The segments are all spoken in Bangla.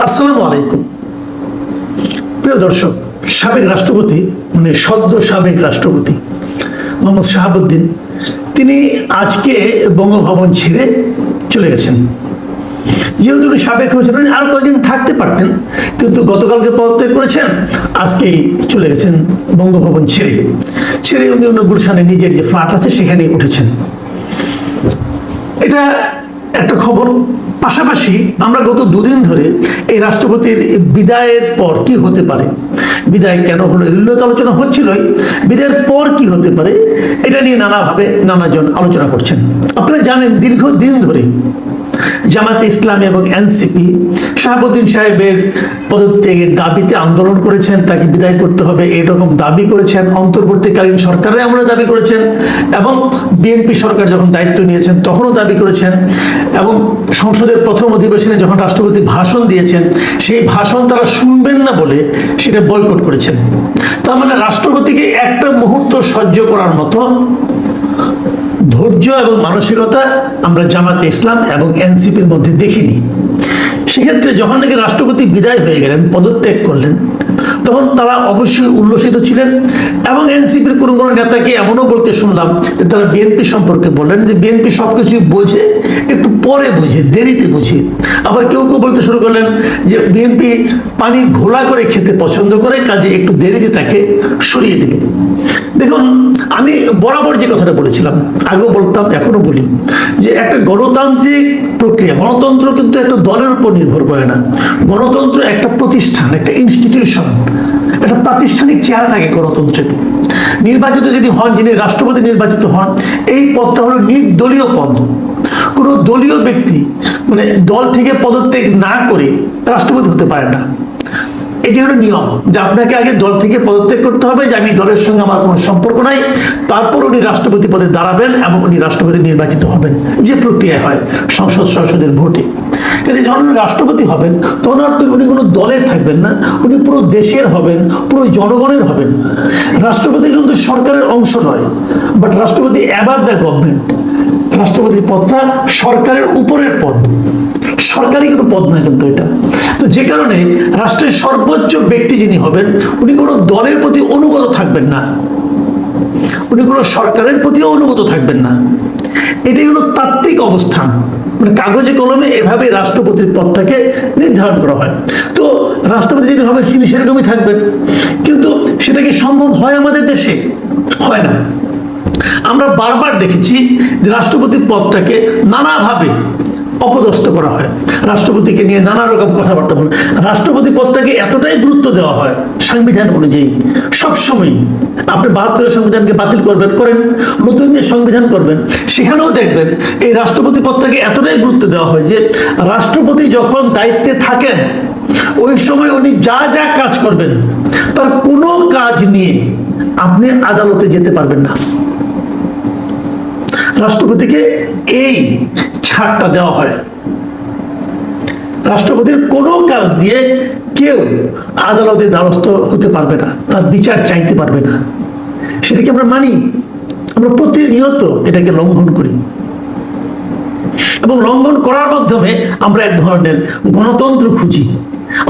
আসসালামু আলাইকুম। প্রিয় দর্শক, সাবেক রাষ্ট্রপতি মানে সদ্য সাবেক রাষ্ট্রপতি মোহাম্মদ শাহাবুদ্দিন তিনি আজকে বঙ্গভবন ছেড়ে চলে গেছেন। যেহেতু উনি সাবেক হয়েছেন আরো কয়েকদিন থাকতে পারতেন, কিন্তু গতকালকে পদত্যাগ করেছেন, আজকেই চলে গেছেন বঙ্গভবন ছেড়ে উনি গুলশানে নিজের যে ফ্ল্যাট আছে সেখানে উঠেছেন। এটা একটা খবর। পাশাপাশি আমরা গত দুদিন ধরে এই রাষ্ট্রপতির বিদায়ের পর কি হতে পারে, বিদায় কেন হলো এগুলো তো আলোচনা হচ্ছিলই, বিদায়ের পর কি হতে পারে এটা নিয়ে নানাভাবে নানাজন আলোচনা করছেন। আপনারা জানেন দীর্ঘদিন ধরে জামাতে ইসলামী এবং এনসিপি শাহাবুদ্দিন সাহেবের পদত্যাগের দাবিতে আন্দোলন করেছেন, তাকে বিদায় করতে হবে এরকম দাবি করেছেন। অন্তর্বর্তীকালীন সরকারে আমরা দাবি করেছেন এবং বিএনপি সরকার যখন দায়িত্ব নিয়েছেন তখনও দাবি করেছেন, এবং সংসদের প্রথম অধিবেশনে যখন রাষ্ট্রপতি ভাষণ দিয়েছেন সেই ভাষণ তারা শুনবেন না বলে সেটা বয়কট করেছেন। তার মানে রাষ্ট্রপতিকে একটা মুহূর্ত সহ্য করার মতো ধৈর্য এবং মানসিকতা আমরা জামাতে ইসলাম এবং এনসিপির মধ্যে দেখিনি। সেক্ষেত্রে যখন নাকি রাষ্ট্রপতি বিদায় হয়ে গেলেন, পদত্যাগ করলেন, তখন তারা অবশ্যই উল্লসিত ছিলেন। এবং এনসিপির কোনো কোনো নেতাকে এমনও বলতে শুনলাম যে তারা বিএনপি সম্পর্কে বললেন যে বিএনপি সবকিছু বোঝে, একটু পরে বোঝে, দেরিতে বোঝে। আবার কেউ কেউ বলতে শুরু করলেন যে বিএনপি পানি ঘোলা করে খেতে পছন্দ করে, কাজে একটু দেরিতে তাকে সরিয়ে দেবে। দেখুন, আমি বরাবর যে কথাটা বলেছিলাম, আগেও বলতাম এখনো বলি, যে একটা গণতান্ত্রিক প্রক্রিয়া, গণতন্ত্র কিন্তু একটা দলের উপর নির্ভর করে না। গণতন্ত্র একটা প্রতিষ্ঠান, একটা ইনস্টিটিউশন, একটা প্রাতিষ্ঠানিক চেহারা থাকে গণতন্ত্রের। নির্বাচিত যদি হন, যিনি রাষ্ট্রপতি নির্বাচিত হন, এই পদটা হলো নির্দলীয় পদ। কোনো দলীয় ব্যক্তি মানে দল থেকে পদত্যাগ না করে রাষ্ট্রপতি হতে পারে না। এটি হলো নিয়ম যে আপনাকে আগে দল থেকে পদত্যাগ করতে হবে, যে আমি দলের সঙ্গে আমার কোনো সম্পর্ক নাই, তারপর উনি রাষ্ট্রপতি পদে দাঁড়াবেন এবং উনি রাষ্ট্রপতি নির্বাচিত হবেন, যে প্রক্রিয়া হয় সংসদের ভোটে। কিন্তু যখন উনি রাষ্ট্রপতি হবেন তখন আর উনি কোনো দলের থাকবেন না, উনি পুরো দেশের হবেন, পুরো জনগণের হবেন। রাষ্ট্রপতি কিন্তু সরকারের অংশ নয়, বাট রাষ্ট্রপতি অ্যাবাভ দ্য গভর্নমেন্ট। রাষ্ট্রপতির পদটা সরকারের উপরের পদ, সরকারি কোনো পদ না কিন্তু এটা। তো যে কারণে রাষ্ট্রের সর্বোচ্চ ব্যক্তি যিনি হবেন উনি কোনো দলের প্রতি অনুগত থাকবেন না, উনি কোনো সরকারের প্রতিও অনুগত থাকবেন না। এটাই হলো তাত্ত্বিক অবস্থান, মানে কাগজে কলমে এভাবে রাষ্ট্রপতির পদটাকে নির্ধারণ করা হয়। তো রাষ্ট্রপতি যিনি হবেন তিনি সেরকমই থাকবেন, কিন্তু সেটা কি সম্ভব হয় আমাদের দেশে? হয় না। আমরা বারবার দেখেছি যে রাষ্ট্রপতি পদটাকে নানাভাবে অপদস্থ করা হয়, রাষ্ট্রপতিকে নিয়ে নানা রকম কথাবার্তা বলে। রাষ্ট্রপতি পদটাকে এতটাই গুরুত্ব দেওয়া হয় সংবিধান অনুযায়ী সবসময়। আপনি ৭২ সংবিধানকে বাতিল করবেন, করেন, নতুন যে সংবিধান করবেন সেখানেও দেখবেন এই রাষ্ট্রপতি পদটাকে এতটাই গুরুত্ব দেওয়া হয় যে রাষ্ট্রপতি যখন দায়িত্বে থাকেন ওই সময় উনি যা যা কাজ করবেন তার কোনো কাজ নিয়ে আপনি আদালতে যেতে পারবেন না। রাষ্ট্রপতিকে এই ছাড়টা দেওয়া হয়। রাষ্ট্রপতির কোনো কাজ দিয়ে কেউ আদালতে দ্বারস্থ হতে পারবে না, তার বিচার চাইতে পারবে না। সেটাকে আমরা মানি, আমরা প্রতিনিয়ত এটাকে লঙ্ঘন করি, এবং লঙ্ঘন করার মাধ্যমে আমরা এক ধরনের গণতন্ত্র খুঁজি।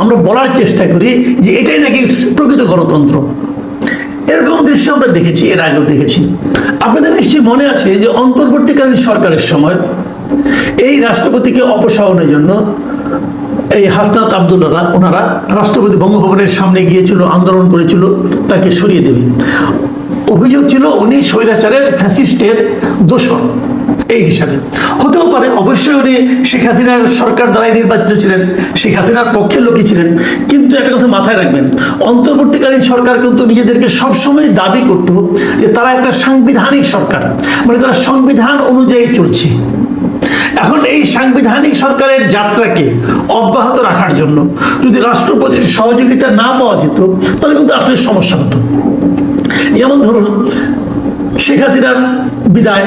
আমরা বলার চেষ্টা করি যে এটাই নাকি প্রকৃত গণতন্ত্র। এরকম দৃশ্য আমরা দেখেছি, এর আগেও দেখেছি। আপনাদের নিশ্চয়ই মনে আছে যে অন্তর্বর্তীকালীন সরকারের সময় এই রাষ্ট্রপতিকে অপসারণের জন্য এই হাসনাত আবদুল্লাহ ওনারা রাষ্ট্রপতি বঙ্গভবনের সামনে গিয়েছিল, আন্দোলন করেছিল তাকে সরিয়ে দেবে। অভিযোগ ছিল উনি স্বৈরাচারের ফ্যাসিস্টের দোসর এই হিসাবে। হতেও পারে, অবশ্যই উনি শেখ হাসিনার সরকার দ্বারাই নির্বাচিত ছিলেন, শেখ হাসিনার পক্ষের লোকই ছিলেন। কিন্তু একটা কথা মাথায় রাখবেন, অন্তর্বর্তীকালীন সরকার কিন্তু নিজেদেরকে সবসময় দাবি করত যে তারা একটা সাংবিধানিক সরকার, মানে তারা সংবিধান অনুযায়ী চলছে। এখন এই সাংবিধানিক সরকারের যাত্রাকে অব্যাহত রাখার জন্য যদি রাষ্ট্রপতির সহযোগিতা না পাওয়া যেত তাহলে কিন্তু আসলে সমস্যা হতো। যেমন ধরুন শেখ হাসিনার বিদায়,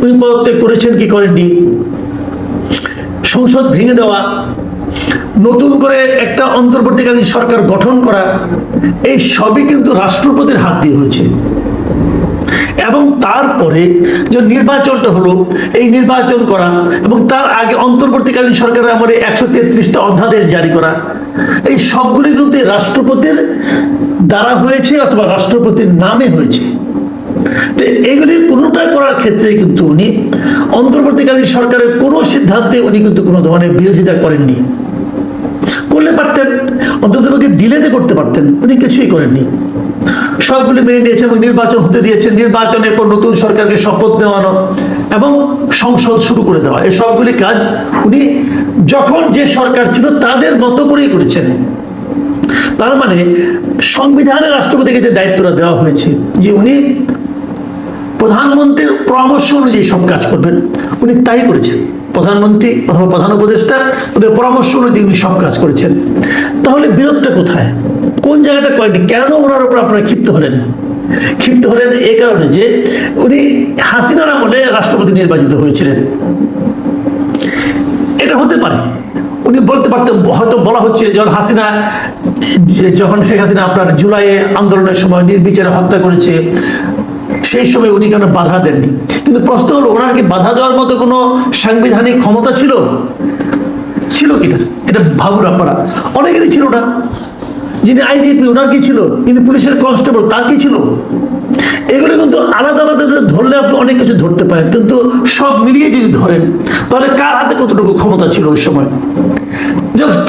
উনি পদত্যাগ করেছেন কি করেননি, সংসদ ভেঙে দেওয়া, নতুন করে একটা অন্তর্বর্তীকালীন সরকার গঠন করা, এই সবই কিন্তু রাষ্ট্রপতির হাত দিয়ে হয়েছে। এবং তারপরে যে নির্বাচনটা হলো, এই নির্বাচন করা এবং তার আগে অন্তর্বর্তীকালীন সরকারের আমলে 133টা অধ্যাদেশ জারি করা, এই সবগুলি কিন্তু রাষ্ট্রপতির দ্বারা হয়েছে অথবা রাষ্ট্রপতির নামে হয়েছে। তো এগুলি কোনোটা করার ক্ষেত্রে কিন্তু উনি অন্তর্বর্তীকালীন সরকারের কোনো সিদ্ধান্তে উনি কিন্তু কোনো ধরনের বিরোধিতা করেননি। করলে পারতেন, অন্তত ডিলেতে করতে পারতেন, উনি কিছুই করেননি, সবগুলি মেনে নিয়েছেন এবং নির্বাচন হতে দিয়েছেন। নির্বাচনের পর নতুন সরকারকে শপথ নেওয়ানো এবং সংসদ শুরু করে দেওয়া, এই সবগুলি কাজ উনি যখন যে সরকার ছিল তাদের মতো করেই করেছেন। তার মানে সংবিধানে রাষ্ট্রপতিকে যে দায়িত্বটা দেওয়া হয়েছে যে উনি প্রধানমন্ত্রীর পরামর্শ অনুযায়ী সব কাজ করবেন, উনি তাই করেছেন। প্রধানমন্ত্রী অথবা প্রধান উপদেষ্টা ওদের পরামর্শ অনুযায়ী উনি সব কাজ করেছেন। তাহলে বিরোধটা কোথায়, কোন জায়গাটা করেনি? কেন ওনার উপর আপনারা ক্ষিপ্ত হলেন? ক্ষিপ্ত হলেন এই কারণে যে উনি হাসিনার আমলে রাষ্ট্রপতি নির্বাচিত হয়েছিলেন। এটা হতে পারে, উনি বলতে পারতেন, হয়তো বলা হচ্ছে যখন শেখ হাসিনা আপনার জুলাইয়ে আন্দোলনের সময় নির্বিচারে হত্যা করেছে, সেই সময় উনি কেন বাধা দেননি? কিন্তু প্রশ্ন হলো, ওনার কি বাধা দেওয়ার মতো কোনো সাংবিধানিক ক্ষমতা ছিল কিনা? এটা ভাবুন আপনারা। অনেকেরই ছিল না। যিনি আইজিপি, ওনার কি ছিল? যিনি পুলিশের কনস্টেবল, তার কি ছিল? এগুলো কিন্তু আলাদা আলাদা করে ধরলে আপনি অনেক কিছু ধরতে পারেন, কিন্তু সব মিলিয়ে যদি ধরেন তাহলে কার হাতে কতটুকু ক্ষমতা ছিল ওই সময়?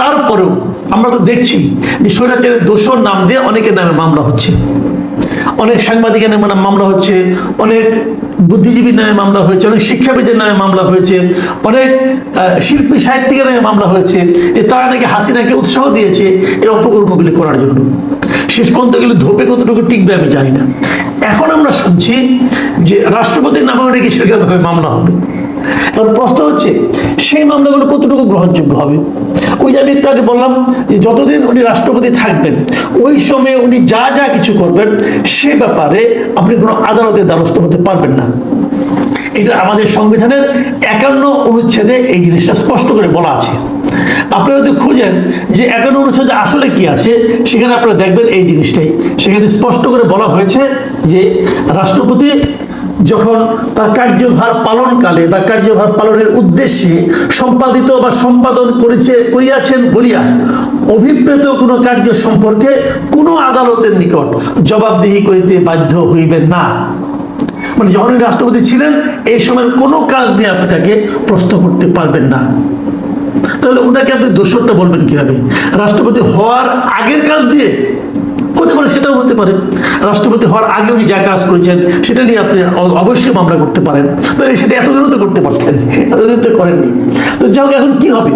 তারপরেও আমরা তো দেখছি যে স্বৈরাচারের দোষর নাম দিয়ে অনেকের নামে মামলা হচ্ছে, অনেক সাংবাদিকের নামে মামলা হচ্ছে, অনেক বুদ্ধিজীবীর নামে মামলা হয়েছে, অনেক শিক্ষাবিদের নামে মামলা হয়েছে, অনেক শিল্পী সাহিত্যিকের নামে মামলা হয়েছে যে তারা নাকি হাসিনাকে উৎসাহ দিয়েছে এই অপকর্মগুলি করার জন্য। শেষ পর্যন্ত এগুলো ধোপে কতটুকু টিকবে আমি জানি না। এখন আমরা শুনছি যে রাষ্ট্রপতির নামেও নাকি সেরকমভাবে মামলা হবে। এখন প্রশ্ন হচ্ছে, সেই মামলাগুলো কতটুকু গ্রহণযোগ্য হবে? ওই যে আমি একটু আগে বললাম যে যতদিন উনি রাষ্ট্রপতি থাকবেন ওই সময়ে উনি যা যা কিছু করবেন সে ব্যাপারে আপনি কোনো আদালতের দ্বারস্থ হতে পারবেন না। এটা আমাদের সংবিধানের 51 অনুচ্ছেদে এই জিনিসটা স্পষ্ট করে বলা আছে। আপনারা যদি খুঁজেন যে 51 অনুচ্ছেদে আসলে কি আছে, সেখানে আপনারা দেখবেন এই জিনিসটাই। সেখানে স্পষ্ট করে বলা হয়েছে যে রাষ্ট্রপতি যখন তার কার্যভার পালনকালে বা কার্যভার পালনের উদ্দেশ্যে সম্পাদিত বা সম্পাদন করিয়াছেন বলিয়া অভিপ্রেত কোনো কার্য সম্পর্কে কোনো আদালতের নিকট জবাবদিহি করিতে বাধ্য হইবেন না। মানে যখন রাষ্ট্রপতি ছিলেন এই সময়ের কোনো কাজ নিয়ে আপনি তাকে প্রশ্ন করতে পারবেন না। তাহলে ওনাকে আপনি দোষরটা বলবেন কিভাবে? রাষ্ট্রপতি হওয়ার আগের কাজ দিয়ে হতে পারে, সেটাও হতে পারে। রাষ্ট্রপতি হওয়ার আগে উনি যা কাজ করেছেন সেটা নিয়ে আপনি অবশ্যই মামলা করতে পারেন। তাহলে সেটা এতদিনও তো করতে পারতেন, এতদিন তো করেননি। তো যাই হোক, এখন কি হবে?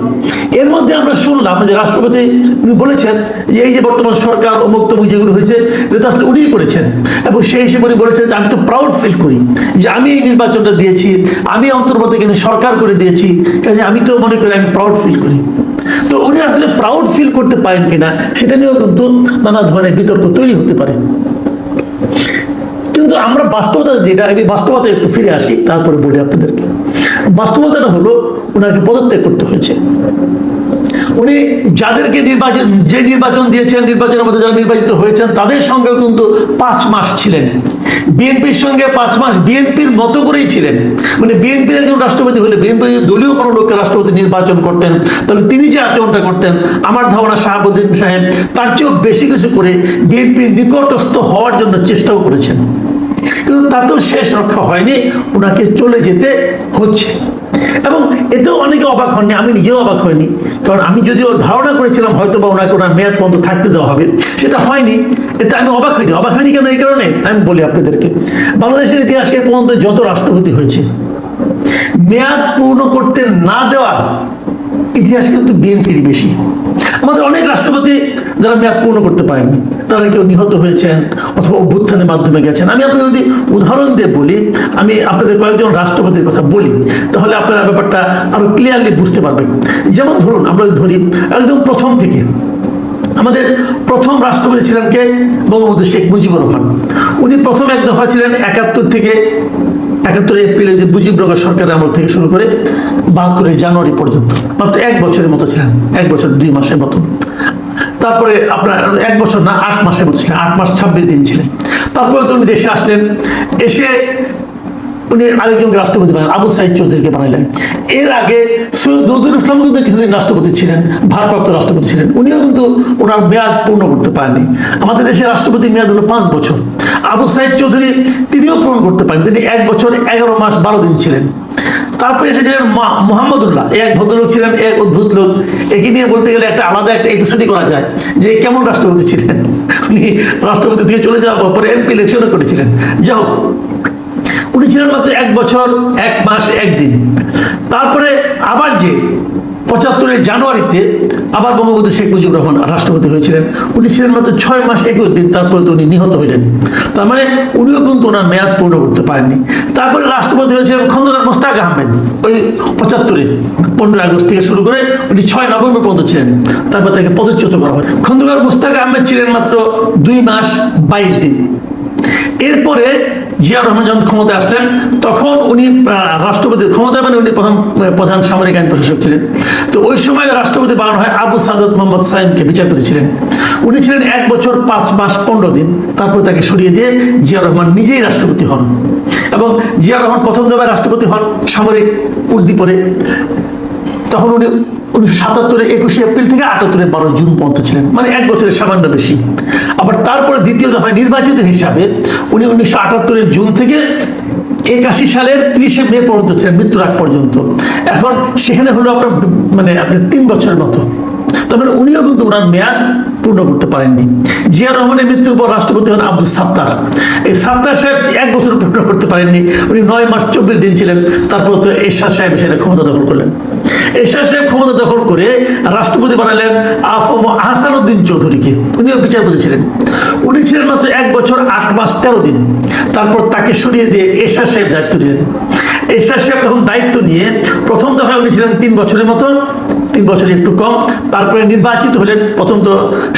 এর মধ্যে আমরা শুনলাম যে রাষ্ট্রপতি উনি বলেছেন যে এই যে বর্তমান সরকার অমুক তমুক যেগুলো হয়েছে এটা আসলে উনিই করেছেন, এবং সেই হিসেবে উনি বলেছেন যে আমি তো প্রাউড ফিল করি যে আমি এই নির্বাচনটা দিয়েছি, আমি অন্তর্বর্তীকালীন সরকার করে দিয়েছি, কাজে আমি তো মনে করি আমি প্রাউড ফিল করি। তো উনি আসলে প্রাউড ফিল করতে পারেন কিনা সেটা নিয়েও কিন্তু নানা ধরনের বিতর্ক তৈরি হতে পারে। কিন্তু আমরা বাস্তবতা যেটা, আমি বাস্তবতা একটু ফিরে আসি তারপরে বলি আপনাদেরকে। বাস্তবতাটা হলো ওনাকে পদত্যাগ করতে হয়েছে। উনি যাদেরকে নির্বাচন দিয়েছেন, নির্বাচনের মধ্যে যারা নির্বাচিত হয়েছেন তাদের সঙ্গেও কিন্তু 5 মাস ছিলেন। বিএনপির সঙ্গে 5 মাস বিএনপির মতো করেই ছিলেন। মানে বিএনপির একজন রাষ্ট্রপতি হলে, বিএনপি দলীয় কোনো লোককে রাষ্ট্রপতি নির্বাচন করতেন তাহলে তিনি যে আচরণটা করতেন, আমার ধারণা শাহাবুদ্দিন সাহেব তার চেয়েও বেশি কিছু করে বিএনপির নিকটস্থ হওয়ার জন্য চেষ্টাও করেছেন। কিন্তু তাতেও শেষ রক্ষা হয়নি, ওনাকে চলে যেতে হচ্ছে। এবং এতেও অনেকে অবাক হননি, আমি নিজেও অবাক হয়নি। কারণ আমি যদিও ধারণা করেছিলাম হয়তো বা ওনাকে ওনার মেয়াদ পর্যন্ত থাকতে দেওয়া হবে, সেটা হয়নি। এতে আমি অবাক হয়নি। অবাক হয়নি কেন? এই কারণে আমি বলি আপনাদেরকে, বাংলাদেশের ইতিহাসে পর্যন্ত যত রাষ্ট্রপতি হয়েছে মেয়াদ পূর্ণ করতে না দেওয়ার ইতিহাস কিন্তু বিএনপির বেশি। আমাদের অনেক রাষ্ট্রপতি যারা মেয়াদ পূর্ণ করতে পারেননি, তারা কেউ নিহত হয়েছেন অথবা অভ্যুত্থানের মাধ্যমে গেছেন। আমি আপনাকে যদি উদাহরণ দিয়ে বলি, আমি আপনাদের কয়েকজন রাষ্ট্রপতির কথা বলি তাহলে আপনারা ব্যাপারটা আরো ক্লিয়ারলি বুঝতে পারবেন। যেমন ধরুন, আমরা ধরি একদম প্রথম থেকে আমাদের প্রথম রাষ্ট্রপতি ছিলেন কে? বঙ্গবন্ধু শেখ মুজিবুর রহমান। উনি প্রথম এক দফা ছিলেন 71 এপ্রিলে যে মুজিবনগর সরকারের আমল থেকে শুরু করে 72 জানুয়ারি পর্যন্ত, মাত্র 1 বছরের মতো ছিলেন, 1 বছর 2 মাসের মতো। তারপরে আপনার 1 বছর না, 8 মাসের মতো ছিলেন, 8 মাস 26 দিন ছিলেন। তারপরে তো উনি দেশে আসলেন, এসে উনি আরেকজনকে রাষ্ট্রপতি বানালেন, আবু সাইদ চৌধুরীকে বানালেন। এর আগে সৈয়দ নজরুল ইসলাম কিন্তু কিছুদিন রাষ্ট্রপতি ছিলেন, ভারপ্রাপ্ত রাষ্ট্রপতি ছিলেন, উনিও কিন্তু ওনার মেয়াদ পূর্ণ করতে পারেননি। আমাদের দেশের রাষ্ট্রপতি মেয়াদ হলো 5 বছর। আবু সাইদ চৌধুরী তিনিও পূরণ করতে পারেন, তিনি 1 বছর 11 মাস 12 দিন ছিলেন। তারপরে এসেছিলেন মোহাম্মদুল্লাহ, এক ভদ্রলোক ছিলেন, এক অদ্ভুত লোক। একে নিয়ে বলতে গেলে একটা আলাদা একটা এপিসোডই করা যায় যে কেমন রাষ্ট্রপতি ছিলেন। উনি রাষ্ট্রপতি থেকে চলে যাওয়ার পরে এমপি ইলেকশনও করেছিলেন। যাই হোক, উনি ছিলেন মাত্র 1 বছর 1 মাস 1 দিন। তারপরে আবার যে 75 জানুয়ারিতে আবার বঙ্গবন্ধু শেখ মুজিবুর রহমান রাষ্ট্রপতি হয়েছিলেন, উনি ছিলেন মাত্র 6 মাস 21 দিন। তারপরে তো উনি নিহত হইলেন। তার মানে উনিও কিন্তু ওনার মেয়াদ পূর্ণ করতে পারেননি। তারপরে রাষ্ট্রপতি হয়েছিলেন খন্দকার মোস্তাক আহমেদ, ওই 75-এ 15 আগস্ট থেকে শুরু করে উনি 6 নভেম্বর পর্যন্ত ছিলেন। তারপর তাকে পদচ্যুত করা হয়। খন্দকার মোস্তাক আহমেদ ছিলেন মাত্র 2 মাস 22 দিন। এরপরে জিয়া রহমান যখন ক্ষমতায় আসলেন, তখন উনি রাষ্ট্রপতির ক্ষমতায়, মানে উনি প্রধান সামরিক আইন প্রশাসক ছিলেন। তো ওই সময় রাষ্ট্রপতি বানানো হয় আবু সাদত মোহাম্মদ সাইমকে, বিচারপতি ছিলেন। উনি ছিলেন 1 বছর 5 মাস 15 দিন। তারপরে তাকে সরিয়ে দিয়ে জিয়া রহমান নিজেই রাষ্ট্রপতি হন। এবং জিয়া রহমান প্রথম দফায় রাষ্ট্রপতি হন সামরিক উর্দি পরে। তখন উনি 1977 21 এপ্রিল থেকে 78 12 জুন পর্যন্ত ছিলেন, মানে 1 বছরের সামান্য বেশি। আবার তারপরে দ্বিতীয় দফায় নির্বাচিত হিসাবে উনি 1978 জুন থেকে 81 সালের 30 মে পর্যন্ত ছিলেন, মৃত্যুর আগ পর্যন্ত। এখন সেখানে হলো আপনার মানে আপনি 3 বছরের মতো। তার মানে উনিও কিন্তু ওনার মেয়াদ পূর্ণ করতে পারেননি। জিয়া রহমানের মৃত্যুর পর রাষ্ট্রপতি হন আব্দুল সাত্তার। এই সাত্তার সাহেব 1 বছর পূর্ণ করতে পারেননি, উনি 9 মাস 24 দিন ছিলেন। তারপর তো এরশাদ সাহেব সেটা ক্ষমতা দখল করলেন। এরশাদ সাহেব ক্ষমতা দখল করে রাষ্ট্রপতি বানালেন আফম আহসানুদ্দিন চৌধুরীকে, উনিও বিচারপতি ছিলেন। উনি ছিলেন মাত্র 1 বছর 8 মাস 13 দিন। তারপর তাকে সরিয়ে দিয়ে এরশাদ সাহেব দায়িত্ব নিলেন। এরশাদ সাহেব তখন দায়িত্ব নিয়ে প্রথম দফায় উনি ছিলেন 3 বছরের মতো, 3 বছর একটু কম। তারপরে নির্বাচিত হলেন, প্রথম তো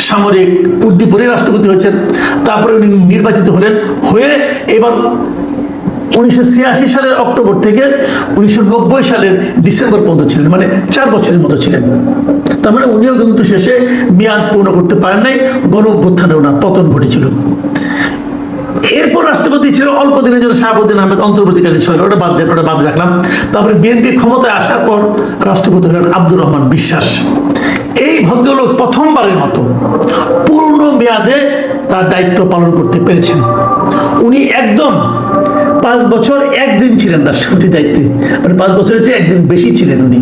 সামরিক উর্দি পরে রাষ্ট্রপতি হয়েছেন। তারপরে উনি নির্বাচিত হলেন, হয়ে এবার 1986 সালের অক্টোবর থেকে 1990 সালের ডিসেম্বর পর্যন্ত ছিলেন, মানে 4 বছরের মতো ছিলেন। তার মানে উনিও কিন্তু শেষে মেয়াদ পূর্ণ করতে পারেন নাই, গণ অভ্যুত্থানে ওনার পতন ঘটেছিল। এরপর রাষ্ট্রপতি ছিল অল্প দিনের জন্য শাহাবুদ্দিন আহমেদ, অন্তর্বর্তীকালীন সরকার, ওটা বাদ দেন, ওটা বাদ রাখলাম। তারপরে বিএনপি ক্ষমতায় আসার পর রাষ্ট্রপতি হলেন আব্দুর রহমান বিশ্বাস। এই ভদ্রলোক প্রথমবারের মতো পূর্ণ মেয়াদে তার দায়িত্ব পালন করতে পেরেছেন। উনি একদম 5 বছর 1 দিন ছিলেন রাষ্ট্রপতি দায়িত্বে, মানে 5 বছরের চেয়ে 1 দিন বেশি ছিলেন উনি।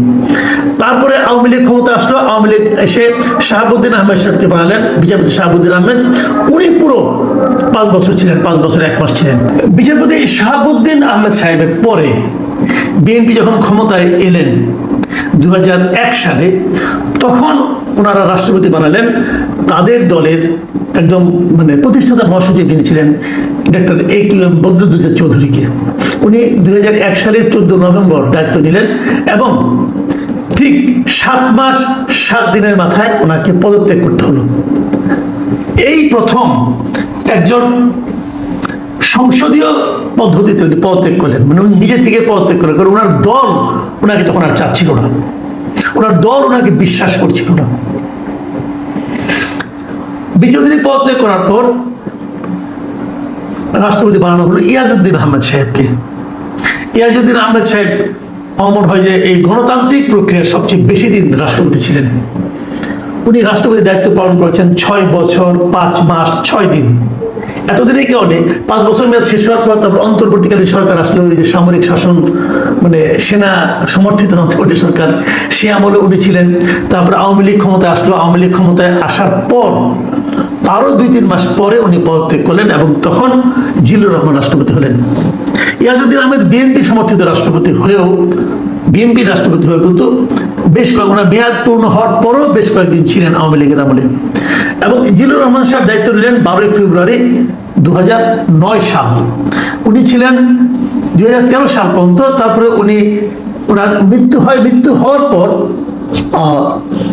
তারপরে আওয়ামী লীগ ক্ষমতা আসলো, আওয়ামী লীগ এসে শাহাবুদ্দিন আহমেদ সাহেবকে বানালেন বিচারপতি। শাহাবুদ্দিন আহমেদ উনি পুরো 5 বছর ছিলেন, 5 বছর 1 মাস ছিলেন বিচারপতি। শাহাবুদ্দিন আহমেদ সাহেবের পরে বিএনপি যখন ক্ষমতায় এলেন 2001 সালে, তখন ওনারা রাষ্ট্রপতি বানালেন তাদের দলের একদম মানে প্রতিষ্ঠাতা মহাসচিব যিনি ছিলেন ডক্টর AQM বদরুদ্দোজা চৌধুরীকে। উনি 2001 সালের 14 নভেম্বর দায়িত্ব নিলেন এবং ঠিক 7 মাস 7 দিনের মাথায় ওনাকে পদত্যাগ করতে হলো। এই প্রথম একজন সংসদীয় পদ্ধতিতে উনি পদত্যাগ করলেন, মানে উনি নিজে থেকে পদত্যাগ করলেন, কারণ ওনার দল ওনাকে তখন আর চাচ্ছিল না, ওনার দল ওনাকে বিশ্বাস করছিল না। বিচারপতি পদত্যাগ করার পর রাষ্ট্রপতি বানানো হলো ইয়াজউদ্দিন আহমেদ সাহেবকে। ইয়াজউদ্দিন আহমেদ সাহেব অমর হয় যে এই গণতান্ত্রিক প্রক্রিয়ার সবচেয়ে বেশি দিন রাষ্ট্রপতি ছিলেন। উনি রাষ্ট্রপতির দায়িত্ব পালন করেছেন 6 বছর 5 মাস 6 দিন। এতদিনে কেউ নেই। 5 বছর মেয়াদ শেষ হওয়ার পর তারপর অন্তর্বর্তীকালীন সরকার আসলো, ওই যে সামরিক শাসন, মানে সেনা সমর্থিত অন্তর্বর্তী সরকার, সে আমলে উনি ছিলেন। তারপর আওয়ামী লীগ ক্ষমতায় আসলো, আওয়ামী লীগ ক্ষমতায় আসার পর আরো 2-3 মাস পরে উনি পদত্যাগ করলেন এবং তখন জিল্লুর রহমান রাষ্ট্রপতি হলেন। ইয়াজউদ্দিন আহমেদ বিএনপি সমর্থিত রাষ্ট্রপতি হয়েও, বিএনপি রাষ্ট্রপতি হয়ে কিন্তু বেশ ওনার মেয়াদ পূর্ণ হওয়ার পরও বেশ কয়েকদিন ছিলেন আওয়ামী লীগের আমলে। এবং জিল্লুর রহমান সাহেব দায়িত্ব নিলেন 12 ফেব্রুয়ারি 2009 সাল। উনি ছিলেন 2013 সাল পর্যন্ত। তারপরে উনি ওনার মৃত্যু হয়, মৃত্যু হওয়ার পর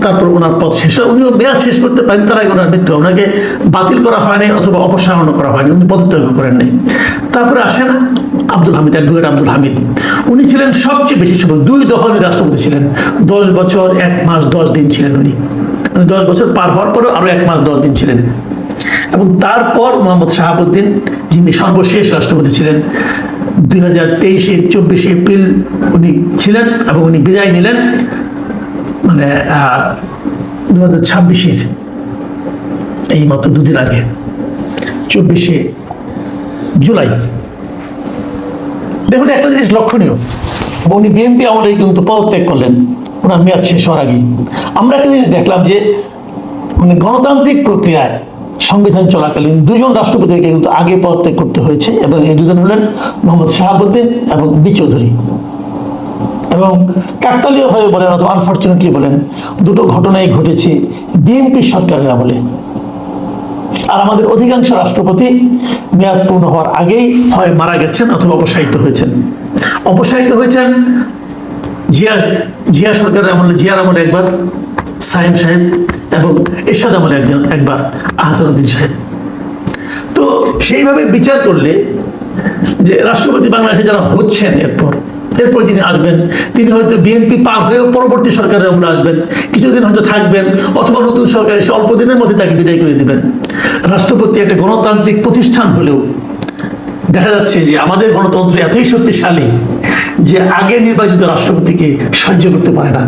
তারপর ওনার পদ শেষ হয়। উনিও মেয়াদ শেষ করতে পারেন, তার আগে ওনার মৃত্যু, ওনাকে বাতিল করা হয়নি অথবা অপসারণ করা হয়নি, উনি পদত্যাগ করেন নাই। তারপরে আসেন আব্দুল হামিদ, অ্যাডভোকেট আব্দুল হামিদ। উনি ছিলেন সবচেয়ে বেশি সময় 2 দফায় রাষ্ট্রপতি ছিলেন। 10 বছর 1 মাস 10 দিন ছিলেন উনি, মানে 10 বছর পার হওয়ার পরেও আরো 1 মাস 10 দিন ছিলেন। এবং তারপর মোহাম্মদ শাহাবুদ্দিন, যিনি সর্বশেষ রাষ্ট্রপতি ছিলেন, 2023-এর 24শে এপ্রিল উনি ছিলেন এবং উনি বিদায় নিলেন মানে 2026-এর এই মাত্র দুদিন আগে, 24শে জুলাই। দেখুন একটা জিনিস লক্ষণীয়, উনি বিএনপি আমলে কিন্তু পদত্যাগ করলেন ওনার মেয়াদ শেষ হওয়ার আগে। আমরা একটা জিনিস দেখলাম যে মানে গণতান্ত্রিক প্রক্রিয়ায় সংবিধান চলাকালীন দুজন রাষ্ট্রপতিকে কিন্তু আগে পদত্যাগ করতে হয়েছে, এবং এই দুজন হলেন মোহাম্মদ শাহাবুদ্দিন এবং বি চৌধুরী। এবং কাকতালীয়ভাবে বলেন অথবা আনফর্চুনেটলি বলেন, দুটো ঘটনাই ঘটেছে বিএনপি সরকারের আমলে। আর আমাদের অধিকাংশ রাষ্ট্রপতি মেয়াদ পূর্ণ হওয়ার আগেই হয় মারা গেছেন অথবা অপসারিত হয়েছেন। অপসারিত হয়েছেন জিয়া সরকারের আমলে, জিয়ার আমলে একবার সাহেব সাহেব, এবং এরশাদ আমলে একবার আহসানুদ্দিন সাহেব। তো সেইভাবে বিচার করলে যে রাষ্ট্রপতি বাংলাদেশে যারা হচ্ছেন এরপর যিনি আসবেন, তিনি হয়তো বিএনপি পার হয়েও পরবর্তী সরকারের আমলে আসবেন, কিছুদিন হয়তো থাকবেন, অথবা নতুন সরকার এসে অল্প দিনের মধ্যে তাকে বিদায় করে দিবেন। রাষ্ট্রপতি একটা গণতান্ত্রিক প্রতিষ্ঠান হলেও দেখা যাচ্ছে যে আমাদের গণতন্ত্র এতই শক্তিশালী যে আগে নির্বাচিত রাষ্ট্রপতিকে সহ্য করতে পারে না।